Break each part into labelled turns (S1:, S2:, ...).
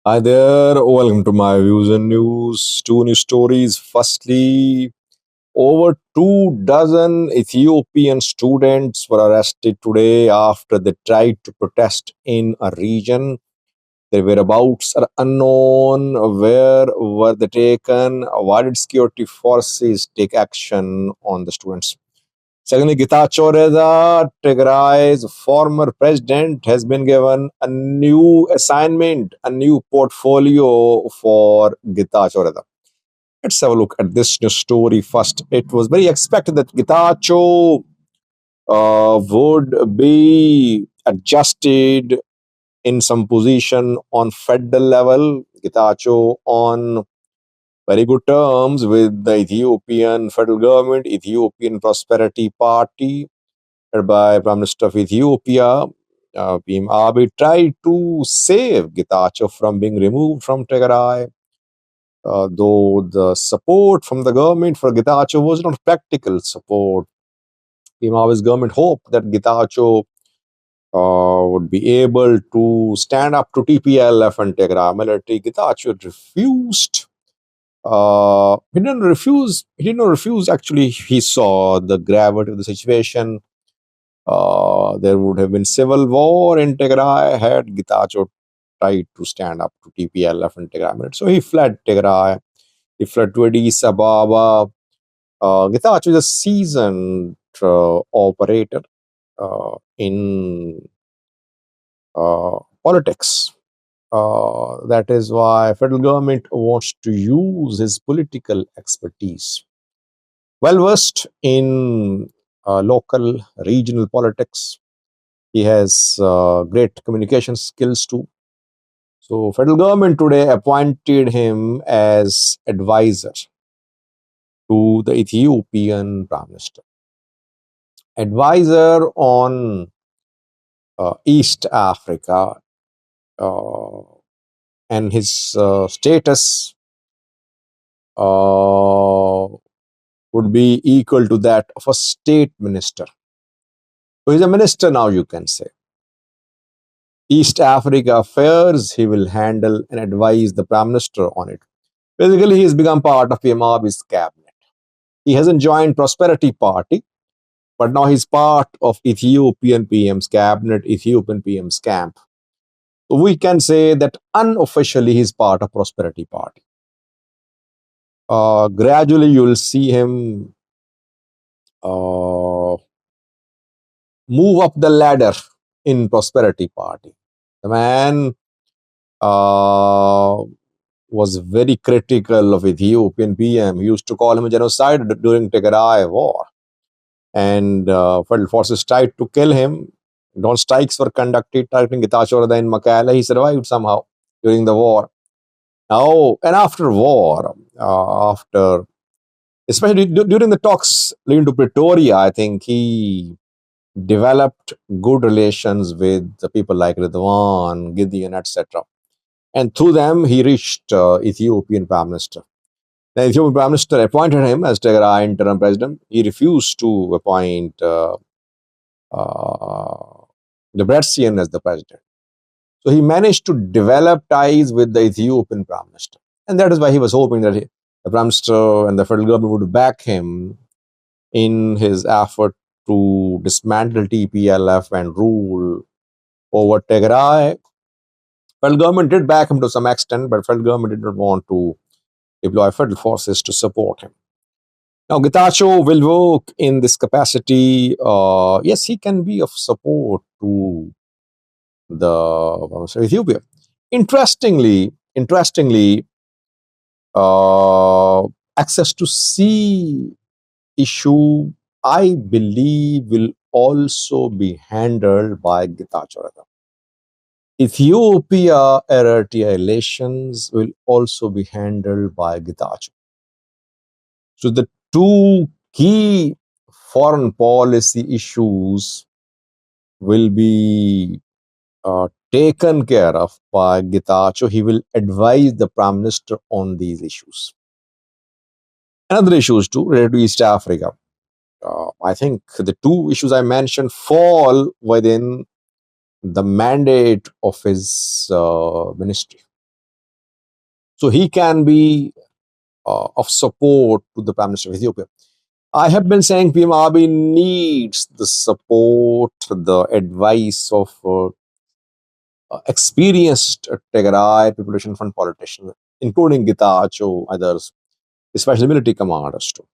S1: Hi there, welcome to my views and news. Two news stories. Firstly, over 2 dozen Ethiopian students were arrested today after they tried to protest in a region. Their whereabouts are unknown. Where were they taken? Why did security forces take action on the students? Secondly, Getachew Reda, Tigray's former president, has been given a new assignment, a new portfolio for Getachew Reda. Let's have a look at this new story first. It was very expected that Getachew would be adjusted in some position on federal level. Getachew on very good terms with the Ethiopian federal government, Ethiopian Prosperity Party, whereby Prime Minister of Ethiopia, Abiy Ahmed, tried to save Getachew from being removed from Tigray, though the support from the government for Getachew was not practical support. Abiy Ahmed's government hoped that Getachew would be able to stand up to TPLF and Tigray military. Getachew refused. He didn't refuse. He did not refuse. Actually, he saw the gravity of the situation. There would have been civil war in Tigray had Getachew tried to stand up to TPLF in Tigray. So he fled Tigray. He fled to Addis Ababa. Getachew is a seasoned operator in politics. That is why federal government wants to use his political expertise. Well versed in local, regional politics. He has great communication skills too. So federal government today appointed him as advisor to the Ethiopian Prime Minister. Advisor on East Africa, uh, and his status would be equal to that of a state minister. So he's a minister now, you can say. East Africa affairs, he will handle and advise the Prime Minister on it. Basically, he has become part of Ahmed's cabinet. He hasn't joined Prosperity Party, but now he's part of Ethiopian PM's cabinet, Ethiopian PM's camp. So we can say that unofficially he's part of Prosperity Party. Gradually, you will see him move up the ladder in Prosperity Party. The man was very critical of Ethiopian PM. He used to call him a genocide during Tigray war. And federal forces tried to kill him. Drone strikes were conducted, targeting Getachew Reda in Makala. He survived somehow during the war. Now, and after war, especially during the talks leading to Pretoria, I think he developed good relations with the people like Ridwan, Gideon, etc. And through them, he reached Ethiopian Prime Minister. The Ethiopian Prime Minister appointed him as Tigray interim president. He refused to appoint Debretsion as the president. So he managed to develop ties with the Ethiopian Prime Minister. And that is why he was hoping that the Prime Minister and the federal government would back him in his effort to dismantle TPLF and rule over Tigray. Federal government did back him to some extent, but federal government did not want to deploy federal forces to support him. Now, Getachew will work in this capacity. Yes, he can be of support to the Ethiopia. Interestingly, access to sea issue, I believe, will also be handled by Getachew Reda. Ethiopia Eritrea relations will also be handled by Getachew. So the two key foreign policy issues will be taken care of by Getachew. He will advise the Prime Minister on these issues. Another issues too related to East Africa. I think the two issues I mentioned fall within the mandate of his ministry. So he can be of support to the Prime Minister of Ethiopia. I have been saying PM Abiy needs the support, the advice of experienced Tigray Preparation Fund politicians, including Getachew, others, especially military commanders too.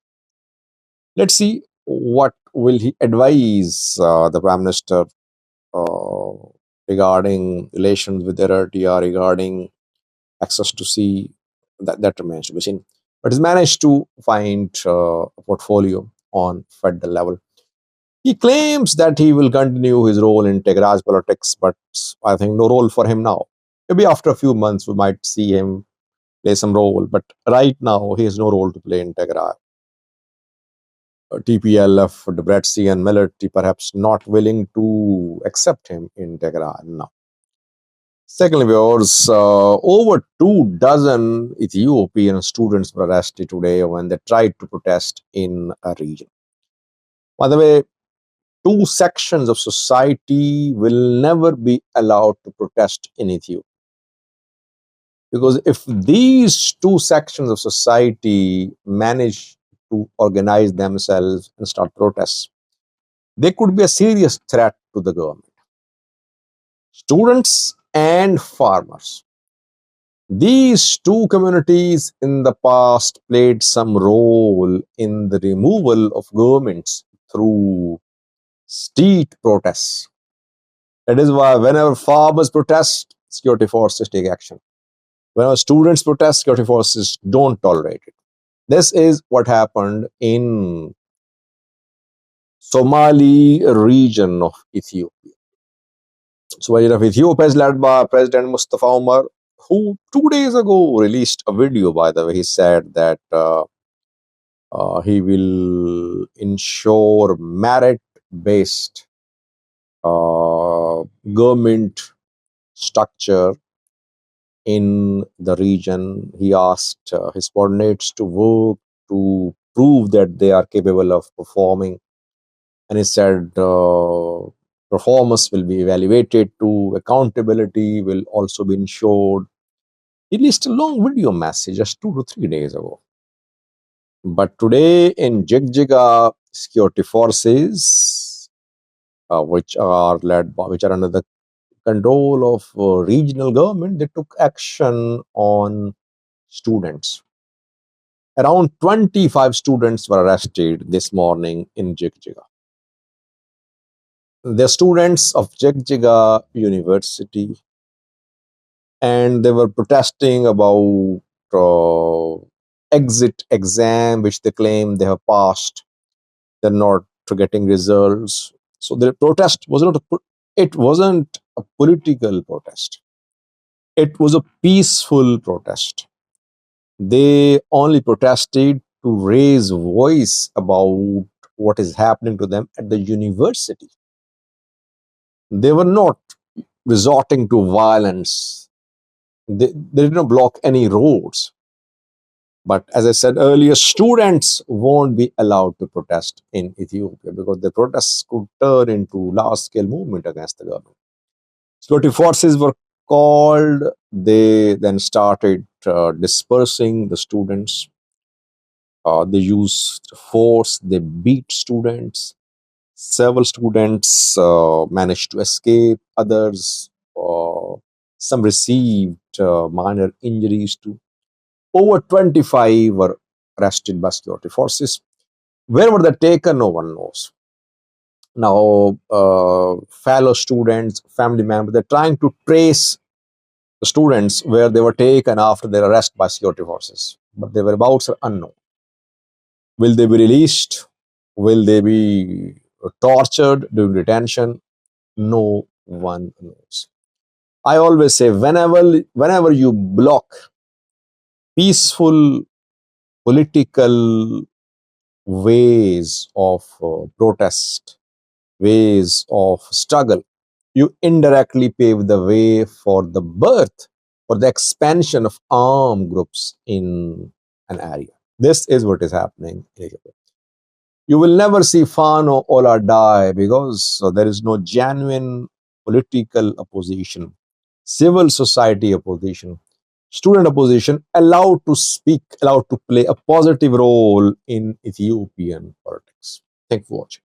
S1: Let's see what will he advise the Prime Minister uh, regarding relations with Eritrea, regarding access to sea. That remains to be seen. But he's managed to find a portfolio on federal level. He claims that he will continue his role in Tigray's politics, but I think no role for him now. Maybe after a few months, we might see him play some role, but right now, he has no role to play in Tigray. TPLF, Debrecen, and military perhaps not willing to accept him in Tigray now. Secondly, viewers, over 2 dozen Ethiopian students were arrested today when they tried to protest in a region. By the way, 2 sections of society will never be allowed to protest in Ethiopia. Because if these 2 sections of society manage to organize themselves and start protests, they could be a serious threat to the government. Students and farmers. These 2 communities in the past played some role in the removal of governments through street protests. That is why whenever farmers protest, security forces take action. Whenever students protest, security forces don't tolerate it. This is what happened in Somali region of Ethiopia. So region of Ethiopia is led by President Mustafa Umar, who 2 days ago released a video, by the way. He said that he will ensure merit-based government structure in the region. He asked his coordinates to work to prove that they are capable of performing. And he said performance will be evaluated to accountability will also be ensured. He released a long video message just 2 to 3 days ago. But today in Jigjiga, security forces, which are under the control of regional government, they took action on students. Around 25 students were arrested this morning in Jigjiga. They're students of Jigjiga University, and they were protesting about exit exam, which they claim they have passed. They're not getting results. So the protest was not it wasn't a political protest. It was a peaceful protest. They only protested to raise voice about what is happening to them at the university. They were not resorting to violence. They did not block any roads. But as I said earlier, students won't be allowed to protest in Ethiopia because the protests could turn into large-scale movement against the government. Security forces were called. They then started dispersing the students. They used force. They beat students. Several students managed to escape. Others, some received minor injuries too. Over 25 were arrested by security forces. Where were they taken? No one knows. Now, fellow students, family members, they're trying to trace the students where they were taken after their arrest by security forces. But their whereabouts are unknown. Will they be released? Will they be tortured during detention? No one knows. I always say whenever you block peaceful political ways of protest, ways of struggle, you indirectly pave the way for the birth, for the expansion of armed groups in an area. This is what is happening in Ethiopia. You will never see Fano Ola die because there is no genuine political opposition, civil society opposition. student opposition allowed to speak, allowed to play a positive role in Ethiopian politics. Thank you for watching.